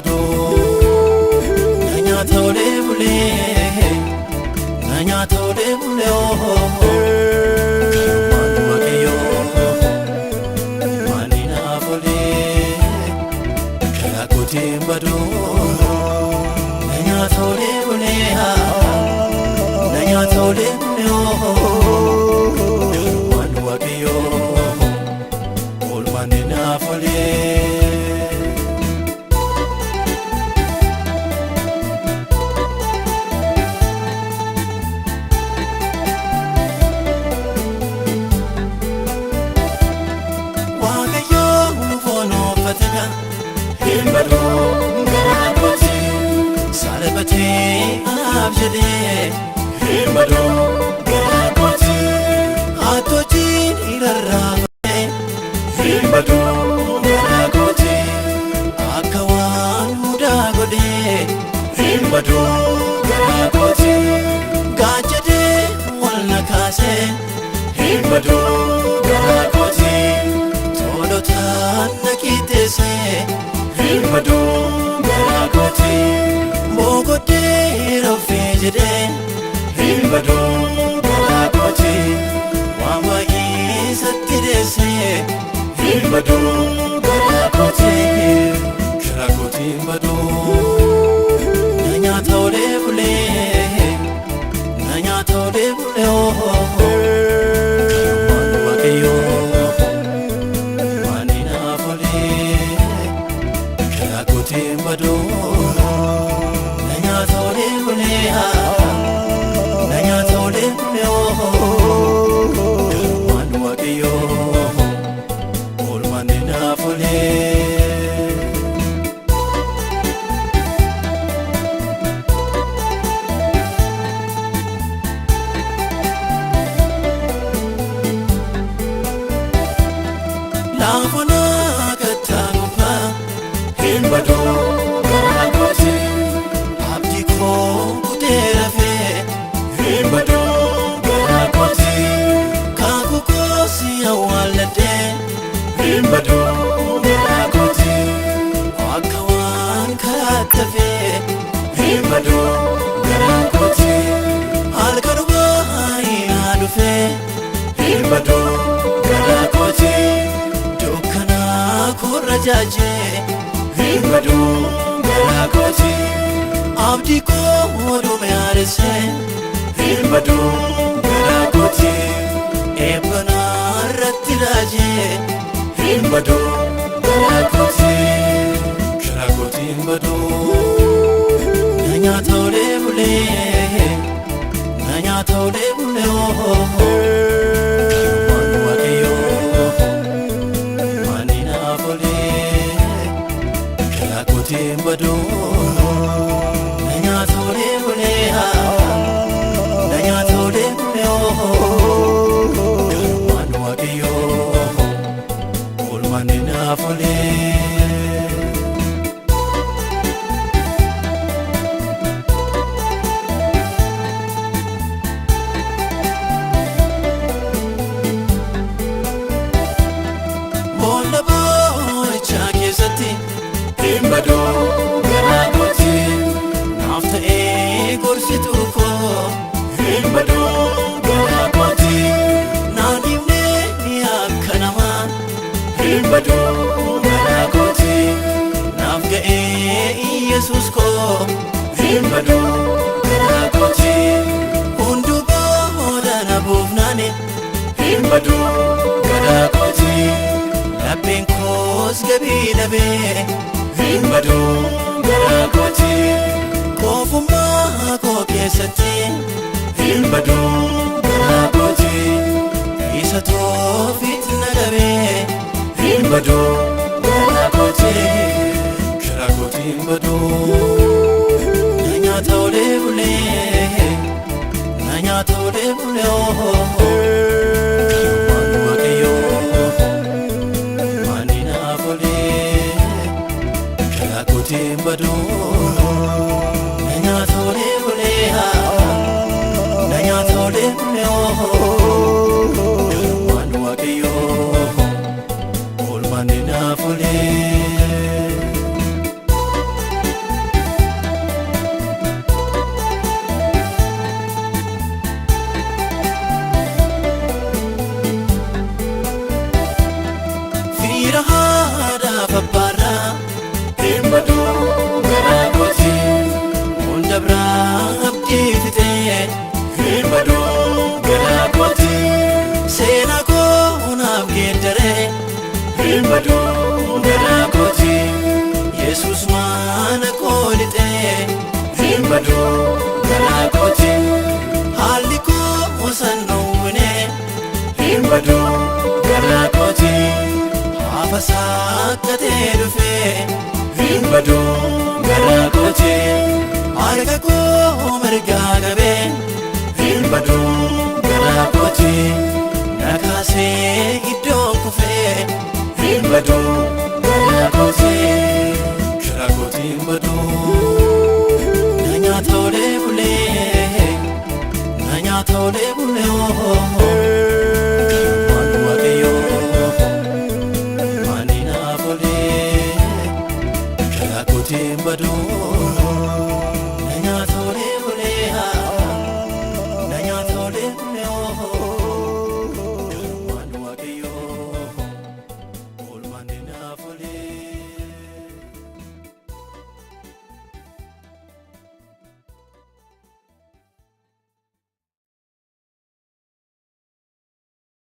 bado nanya tole bule oh manu wakiyo manina bule kala kote bado nanya tole bule oh manu wakiyo ol manina bule Himbado ngakoti salabati abjade himbado ngakoti atoti irarrabe himbado ngakoti akawan udagode himbado ngakoti gajade walnakase himbado ngakoti tolotan nakitese Himbado ngakoti mogote rafejede Himbado ngakoti wama isatidese Himbado ngakoti krakoti himbado nanya tole bule oh manu wakiyo Himbado nanya tole bule oh manu wakiyo ol manina bule Lavana katanupa Himbado ngakoti abdi ko kuterafe Himbado ngakoti kakuko siya walade Himbado ngakoti akawan katafe Himbado ngakoti alkaruba inadufe Himbado ngakoti dukana kurajaje Himbado ngakoti abdi ko modume arese Himbado ngakoti ebana ratiraje Himbado ngakoti krakoti himbado nanya tole bule oh manu wakiyo manina bule Himbado nanya tole bule oh manu wakiyo ol manina bule. Himbado ngakoti nafta gorsitu ko Himbado ngakoti nadimne yakanama Himbado ngakoti nafga Jesus ko Himbado ngakoti unduba hodana bufnane Himbado ngakoti labben kos gabi labe Himbado ngakoti kofuma ko kesati Himbado ngakoti isato fitna dabe Himbado ngakoti krakoti himbado nanya tole bule oh manu wakiyo manina bule krakoti himbado nanya tole bule oh manu wakiyo ol manina bule Garakoti Afasakate dufe Himbadu Garakoti Argako merga gabe Himbadu Garakoti Nakase iddo kufe Himbadu Garakoti Garakoti himbadu Nanya tole bule Nanya tole bule Timbadu Nanya tole bule Nanya tole